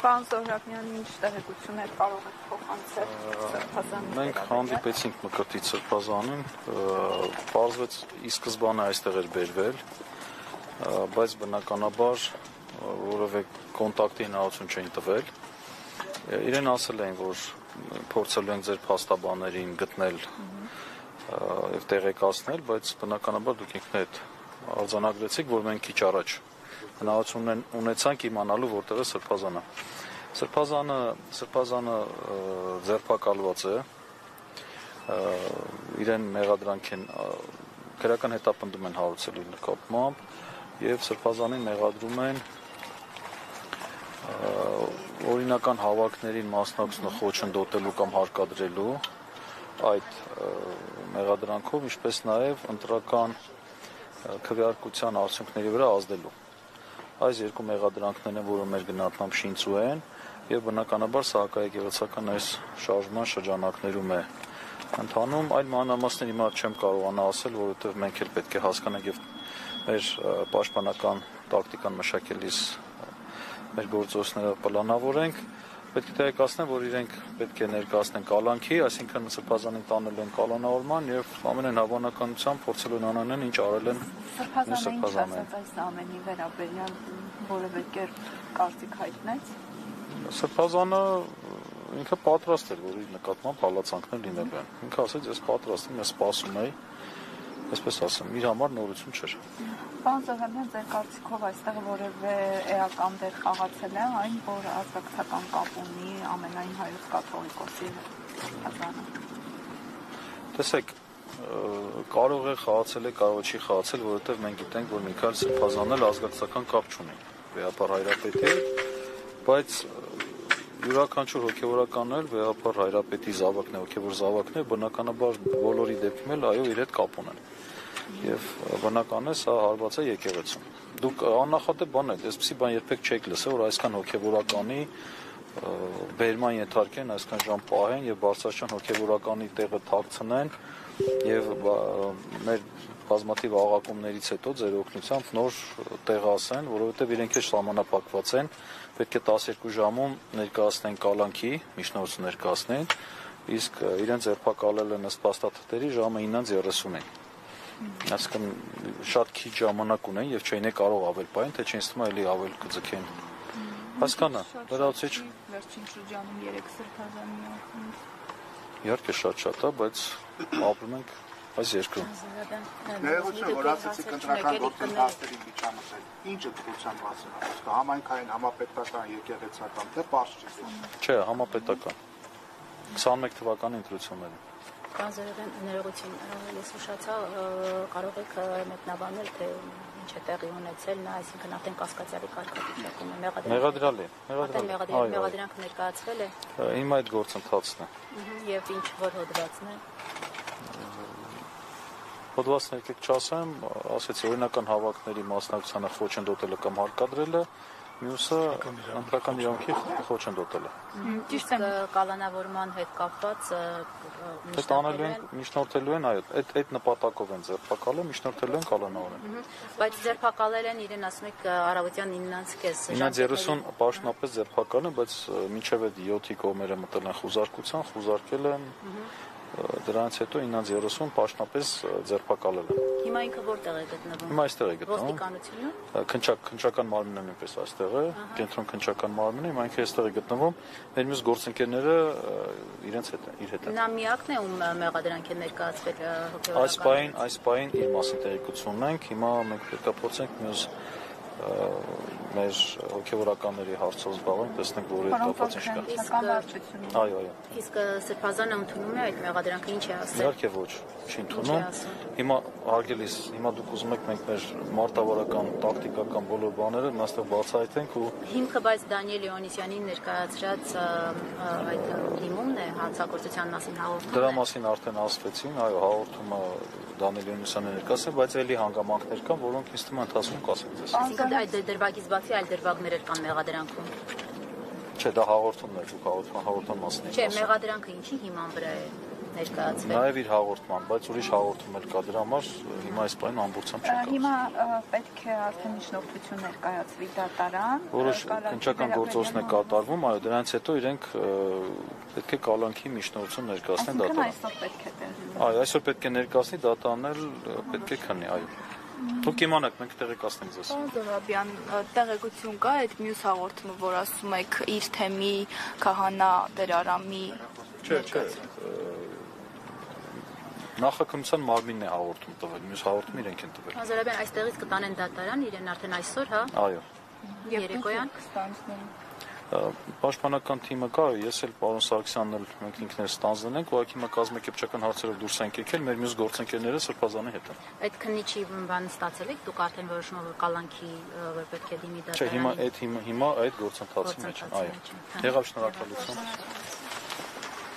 Պարոն Զոհրաբյան, ինչ տեղեկություն եք կարող եք փոխանցել Սրբազանի։ Մենք հանդիպեցինք Մկրտիչ Սրբազանին, պարզվեց ի սկզբանե այստեղ էր բերվել, բայց բնականաբար որևէ կոնտակտի հնարավորություն չէին տվել։ Իրեն ասել էին, որ փորձելու ենք ձեր փաստաբաներին գտնել եւ տեղեկացնել, բայց բնականաբար դուք ինքներդ արձանագրեցիք, որ մենք քիչ առաջ հնարավորություն ունեցանք իմանալու որտեղ է Սրբազանը։ Սրբազանը ձերբակալված է, իրեն մեղադրանք են քրական հետապնդում են հարուցել իր նկատմամբ եւ Սրբազանին մեղադրում են օրինական հավաքներին մասնակցությունը խոչընդոտելու կամ հարկադրելու այդ մեղադրանքով, ինչպես նաեւ ընտրական քվեարկության արդյունքների վրա ազդելու։ Այս երկու մեղադրանքներն են, որը մեր գնահատմամբ շինծու են եւ բնականաբար սահակաեկեղեցական այս շարժման շրջանակներում է ընթանում։ Այլ մանրամասներ հիմա չեմ կարողանա ասել, որովհետեւ մենք էլ պետք է հասկանանք եւ մեր պաշտպանական տակտիկան մշակելիս մեր գործողությունները պլանավորենք։ Պետք է տեղեկացնեմ, որ իրենք պետք է ներկայացնեն կալանքի, այսինքն Սրբազանին տանել են կալանավորման եւ ամենայն հավանականությամբ փորձելու են անանեն, ինչ արել են Սրբազանը։ Այս ամենի վերաբերյալ որևէ կերպ կարծիք հայտնեց։ Սրբազանը ինքը պատրաստ էր, որ իր նկատմամբ հալածանքներ լինելու են։ Ինքը ասաց, ես պատրաստ եմ, ես սպասում եի, այսպես ասեմ, իր համար նորություն չէր։ Պարոն Զոհրաբյան, ձեր կարծիքով այստեղ որևէ էական դեր խաղացել է այն, որ ազգակցական կապ ունի ամենայն հայոց կաթողիկոսի Սրբազանը։ Տեսեք, կարող է խաղացել է, կարող չի խաղացել, որովհետև մենք գիտենք, որ Միքայել Սրբազանն էլ ազգակցական կապ չունի վեհապար հայրապետի, բայց յուրաքանչյուր հոգևորական էլ վեհապար հայրապետի զավակն է, հոգևոր զավակն է, բնականաբար բոլորի դեպքում էլ այո իր հետ կապ ունեն։ Եվ բնական է սա հարված է եկեղեցում։ Դուք աննախադեպ բան եք, այսպեսի բան երբեք չեք լսել, որ այսքան հոգևորականի բերման ենթարկեն, այսքան ժամ պահեն եւ բարձրաշան հոգևորականի տեղը թաքցնեն եւ մեր բազմաթիվ աղակումներից հետո ձեր օգնությամբ նոր տեղ ասեն, որովհետեւ իրենք էլ սահմանափակված են, պետք է 12 ժամում ներկայացնեն կալանքի, միջնորդություն ներկայացնեն, իսկ իրենց ձերբակալել են ըստ փաստաթղթերի ժամը 9:30-ին։ Այսինքն շատ քիչ ժամանակ ունեն եւ չէին կարող ավել պայն, թե չեն ստում էլի ավել կձգեն։ Հասկանա, լրացիչ։ Վերջին շրջանում 3 Սրբազանի ակումբ։ Իհարկե շատ է, բայց ապրում ենք այս երկրում։ Ներողություն, որ ասեցիք ընտրական գործընթացների միջամտել։ Ինչ ընտրության մասին է խոսքը, համայնքային, համապետական, եկեղեցական, թե պարզ չի։ Չէ, համապետական։ 21 թվականի ընտրությունները։ Պարոն Զոհրաբյան, ներողություն, ես ուշացա, կարող եք մեկնաբանել, թե ինչ է տեղի ունեցել, նա այսինքն արդեն կասկածյալի կարգավիճակում է մեղադրալի։ Մեղադրանքը ներկայացվել է։ Հիմա այդ գործընթացն է։ Եվ ինչ որ հոդվածն է։ Հոդվածն եկեք չասեմ, ասեցի օրինական հավաքների մասնակցությանը խոչընդոտելը կամ հարկադրելը, մյուսը ընտրական իրավունքի խոչընդոտելը։ Ճիշտ է, կալանավորման հետ կապված տանելու են, միջնորդելու են, այո, այդ նպատակով են ձերբակալել, միջնորդելու են կալանավորեն։ Բայց ձերբակալել են իրեն, ասում եք, առավոտյան 9:30 9:30 պաշտոնապես ձերբակալել են, բայց մինչև այդ 7-ի կողմերը մտել են խուզարկության, խուզարկել են դրանից հետո 9:30 պաշտոնապես ձերբակալել են։ Հիմա ինքը որտեղ է գտնվում։ Հիմա այստեղ է գտնվում։ Ոստիկանությունում։ Քննչական մարմինը նույնպես այստեղ է, կենտրոն քննչական մարմինը, հիմա ինքը այստեղ է գտնվում։ Մեր մյուս գործընկերները իրենց հետ են, իր հետ են։ Նա միակն է, ում մեղադրանք է ներկայացվել հոգևորական։ Այս պահին իր մասին տեղեկություն ունենք, հիմա մենք պետք է փորձենք մյուս մեր հոգևորականների հարցով զբաղվենք, տեսնենք, որ այդ կապված ինչ կա։ Այո։ Իսկ Սրբազանը ընդունում է այդ մեղադրանքը, ինչ է ասել։ Իհարկե ոչ, չի ընդունում։ Հիմա հարգելիս, հիմա դուք ուզում եք մենք մեր մարտավարական, տակտիկական բոլոր բաները այստեղ բացահայտենք ու հիմքը բայց Դանիել Լեոնիսյանին ներկայացրած այդ դիմումն է հանցագործության մասին հաղորդումը։ Դրա մասին արդեն ասվեցին, այո, հաղորդումը Դանիել Լեոնիսյանը ներկայացրել, բայց էլի հանգամանքներ կան, որոնք ինձ թվում է ընթացքում կասենք ձեզ։ Այսինքն այդ դրվագից բացի այլ դրվագներ կան մեղադրանքում։ Չէ, դա հաղորդումն է, դուք հաղորդման մասն եք։ Չէ, մեղադրանքը ինչի հիման վրա է։ ներկայացվել։ Նաև իր հաղորդման, բայց ուրիշ հաղորդում էլ կա դրա համար հիմա այս բանը ամբողջությամբ չենք ասում։ Հիմա պետք է արդեն միջնորդություն ներկայացվի դատարան։ Որոշ քննչական գործողություն է կատարվում, այո, դրանից հետո իրենք պետք է կալանքի միջնորդություն ներկայացնեն դատարան։ Այսօր պետք է տեղի ունենա։ Այո, այսօր պետք է ներկայացնի, դատարանն էլ պետք է քննի, այո։ Դուք իմանաք, մենք տեղեկացնենք ձեզ։ Պարոն Զոհրաբյան, տեղեկություն կա այդ մյուս հաղորդումը, որ ասում եք իր թեմի քահանա Տեր-Արամի։ Չէ։ Նախաքննության մարմինն է հաղորդում տվել, մյուս հաղորդումը իրենք են տվել։ Պարոն Զոհրաբյան, այստեղից կտանեն դատարան, իրեն արդեն այսօր, հա։ Այո։ Երեկոյան։ Պաշտպանական թիմը կա, ես էլ պարոն Սարգսյանն էլ մենք ինքներս ստանձնենք, ուղղակի հիմա կազմակերպչական հարցերով դուրս ենք եկել, մեր մյուս գործընկերները Սրբազանի հետ են։ Այդ քննիչի բան ստացել եք, դուք արդեն որոշումը որ կալանքի որ պետք է դիմի Չէ, դատարանի։ հիմա այդ գործընթացի մեջ են, այո։ Եղավ, շնորհակալություն։